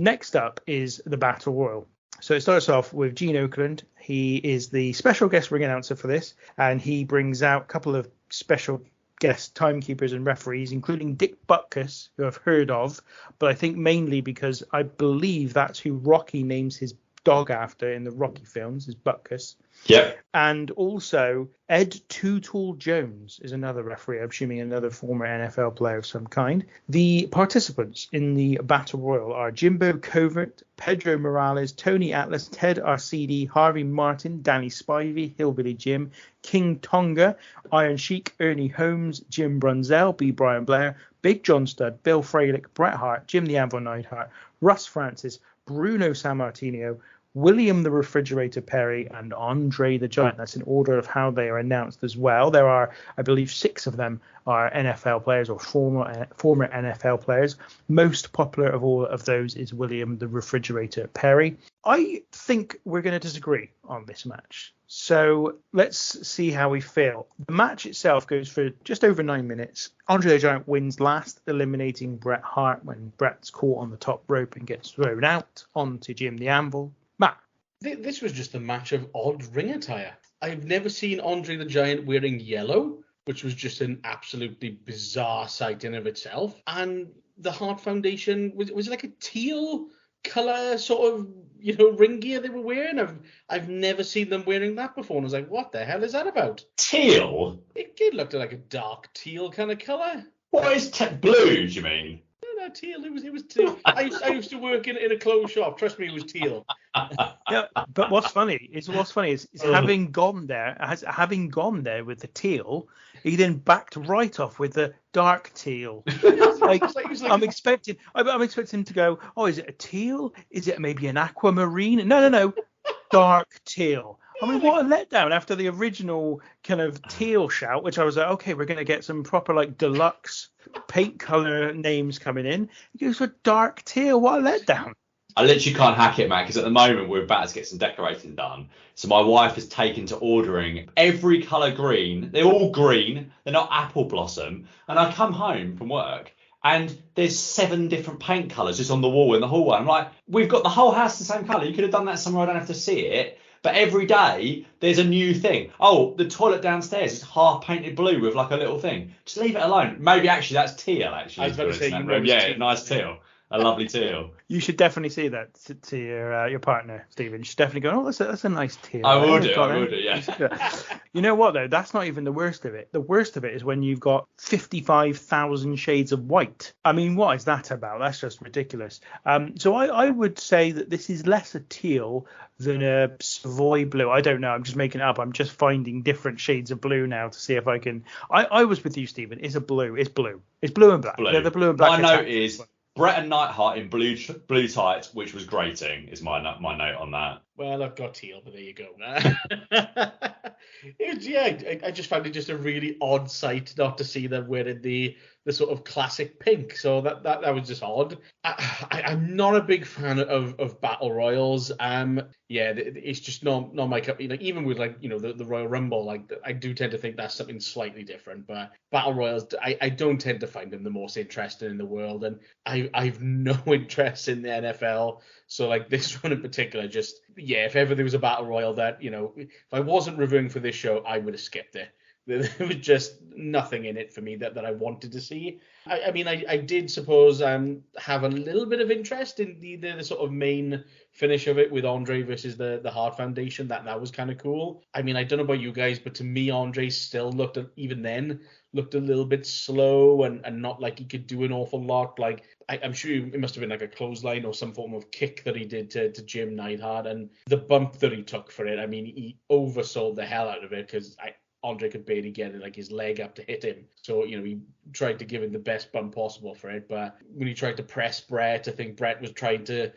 Next up is the Battle Royal. So it starts off with Gene Okerlund. He is the special guest ring announcer for this, and he brings out a couple of special guest timekeepers and referees, including Dick Butkus, who I've heard of, but I think mainly because I believe that's who Rocky names his dog after in the Rocky films, is Butkus. Yep. And also Ed Too Tall Jones is another referee, I'm assuming another former NFL player of some kind. The participants in the Battle Royal are Jimbo Covert, Pedro Morales, Tony Atlas, Ted Arcidi, Harvey Martin, Danny Spivey, Hillbilly Jim, King Tonga, Iron Sheik, Ernie Holmes, Jim Brunzell, B. Brian Blair, Big John Studd, Bill Fralick, Bret Hart, Jim the Anvil Neidhart, Russ Francis, Bruno Sammartino, William the Refrigerator Perry, and Andre the Giant. That's in order of how they are announced as well. There are, I believe, 6 of them are NFL players or former NFL players. Most popular of all of those is William the Refrigerator Perry. I think we're going to disagree on this match. So let's see how we feel. The match itself goes for just over 9 minutes. Andre the Giant wins last, eliminating Bret Hart when Bret's caught on the top rope and gets thrown out onto Jim the Anvil. Matt. This was just a match of odd ring attire. I've never seen Andre the Giant wearing yellow, which was just an absolutely bizarre sight in of itself. And the Hart Foundation, was it like a teal colour sort of, ring gear they were wearing? I've never seen them wearing that before. And I was like, what the hell is that about? Teal? It looked like a dark teal kind of colour. What is blue, do you mean? No, teal. It was teal. I used to work in a clothes shop. Trust me, it was teal. Yeah, but what's funny is having gone there with the teal, he then backed right off with the dark teal. I'm expecting him to go, oh, is it a teal? Is it maybe an aquamarine? No, dark teal. I mean, what a letdown after the original kind of teal shout, which I was like, okay, we're going to get some proper like deluxe paint color names coming in. It goes for dark teal. What a letdown. I literally can't hack it, man, because at the moment we're about to get some decorating done. So my wife has taken to ordering every colour green. They're all green. They're not apple blossom. And I come home from work and there's 7 different paint colours just on the wall in the hallway. I'm like, we've got the whole house the same colour. You could have done that somewhere I don't have to see it. But every day there's a new thing. Oh, the toilet downstairs is half painted blue with like a little thing. Just leave it alone. Maybe actually that's teal. Actually, I was about to say, yeah, nice teal. A lovely teal. You should definitely see that to your partner, Stephen. You should definitely go, oh, that's a nice teal. I will do, yeah. You know what, though? That's not even the worst of it. The worst of it is when you've got 55,000 shades of white. I mean, what is that about? That's just ridiculous. So I would say that this is less a teal than a Savoy blue. I don't know. I'm just making it up. I'm just finding different shades of blue now to see if I can. I was with you, Stephen. It's blue. It's blue and black. Blue. The blue and black. My note is Bret and Neidhart in blue tights, which was grating, is my note on that. Well, I've got teal, but there you go. I just found it just a really odd sight not to see them wearing the sort of classic pink. So that was just odd. I'm not a big fan of battle royals. It's just not my cup. Like even with the Royal Rumble, like I do tend to think that's something slightly different. But battle royals, I don't tend to find them the most interesting in the world, and I've no interest in the NFL. So like this one in particular, if ever there was a battle royal that if I wasn't reviewing for this show, I would have skipped it. There was just nothing in it for me that I wanted to see. I did suppose have a little bit of interest in the sort of main finish of it with Andre versus the Hart Foundation. That was kind of cool. I mean, I don't know about you guys, but to me, Andre still looked a little bit slow and not like he could do an awful lot. Like I'm sure it must have been like a clothesline or some form of kick that he did to Jim Neidhart, and the bump that he took for it. I mean, he oversold the hell out of it because Andre could barely get it, like his leg up to hit him. So, he tried to give him the best bump possible for it. But when he tried to press Bret, I think Bret was trying to,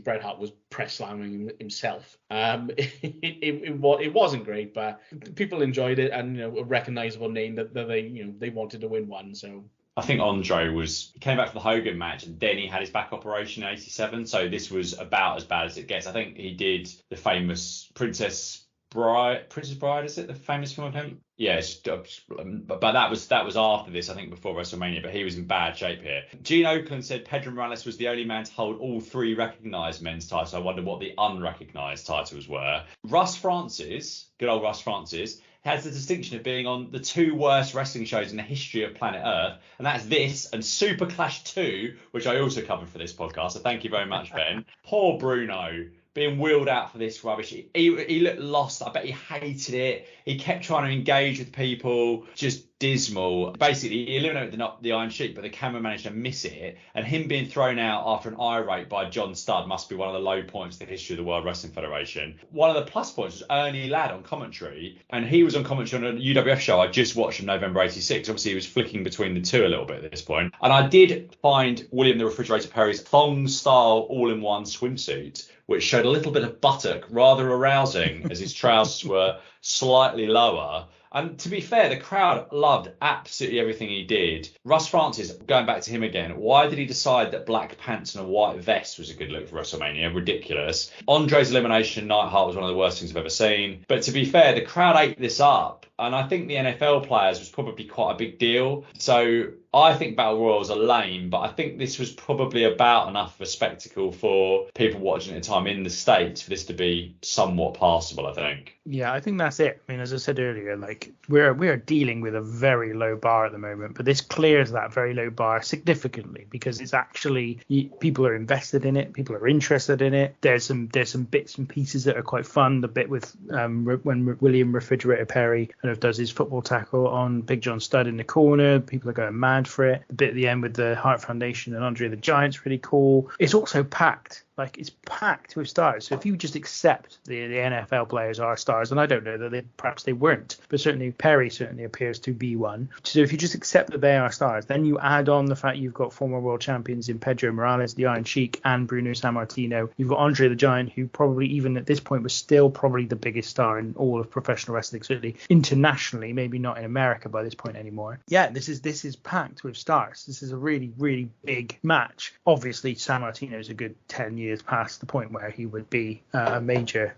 Bret Hart was press slamming himself. It wasn't great, but people enjoyed it, and, a recognizable name that they wanted to win one. So I think Andre came back for the Hogan match, and then he had his back operation in '87. So this was about as bad as it gets. I think he did the famous Princess Princess Bride, is it the famous film of him? Yes, but that was after this, I think, before WrestleMania. But he was in bad shape here. Gene Oakland said Pedro Morales was the only man to hold all 3 recognised men's titles. I wonder what the unrecognised titles were. Russ Francis, good old Russ Francis, has the distinction of being on the 2 worst wrestling shows in the history of planet Earth, and that's this and Super Clash 2, which I also covered for this podcast. So thank you very much, Ben. Poor Bruno, being wheeled out for this rubbish. He looked lost. I bet he hated it. He kept trying to engage with people. Just dismal. Basically, he eliminated the Iron Sheik, but the camera managed to miss it. And him being thrown out after an eye rape by John Studd must be one of the low points in the history of the World Wrestling Federation. One of the plus points was Ernie Ladd on commentary. And he was on commentary on a UWF show I just watched in November 86. Obviously, he was flicking between the two a little bit at this point. And I did find William the Refrigerator Perry's thong-style all-in-one swimsuit, which showed a little bit of buttock, rather arousing, as his trousers were slightly lower. And to be fair, the crowd loved absolutely everything he did. Russ Francis, going back to him again, why did he decide that black pants and a white vest was a good look for WrestleMania? Ridiculous. Andre's elimination, Neidhart, was one of the worst things I've ever seen. But to be fair, the crowd ate this up. And I think the NFL players was probably quite a big deal. So I think Battle Royals are lame, but I think this was probably about enough of a spectacle for people watching at the time in the States for this to be somewhat passable, I think. Yeah, I think that's it. I mean, as I said earlier, like we're dealing with a very low bar at the moment, but this clears that very low bar significantly because it's actually people are invested in it, people are interested in it. There's some bits and pieces that are quite fun. The bit with when William Refrigerator Perry kind of does his football tackle on Big John Studd in the corner, people are going mad for it. The bit at the end with the Hart Foundation and Andre the Giant's really cool. It's also packed. Like, it's packed with stars. So if you just accept the NFL players are stars, and I don't know that perhaps they weren't, but certainly Perry certainly appears to be one. So if you just accept that they are stars, then you add on the fact you've got former world champions in Pedro Morales, the Iron Sheik, and Bruno Sammartino. You've got Andre the Giant, who probably even at this point was still probably the biggest star in all of professional wrestling, certainly internationally, maybe not in America by this point anymore. Yeah, this is packed with stars. This is a really, really big match. Obviously, Sammartino is a good 10 years past the point where he would be a major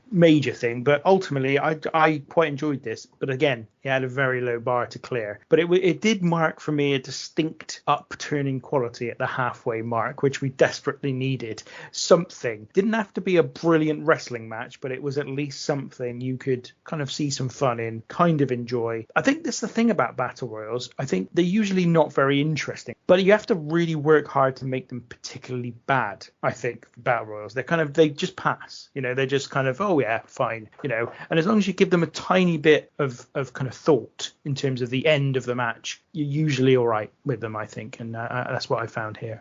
thing, but ultimately I quite enjoyed this. But again, he had a very low bar to clear, but it did mark for me a distinct upturning quality at the halfway mark, which we desperately needed. Something didn't have to be a brilliant wrestling match, but it was at least something you could kind of see some fun in, kind of enjoy. I think that's the thing about battle royals. I think they're usually not very interesting, but you have to really work hard to make them particularly bad. I think battle royals, they just pass, they're just kind of, oh yeah, fine, and as long as you give them a tiny bit of kind of thought in terms of the end of the match, you're usually all right with them, I think, and that's what I found here.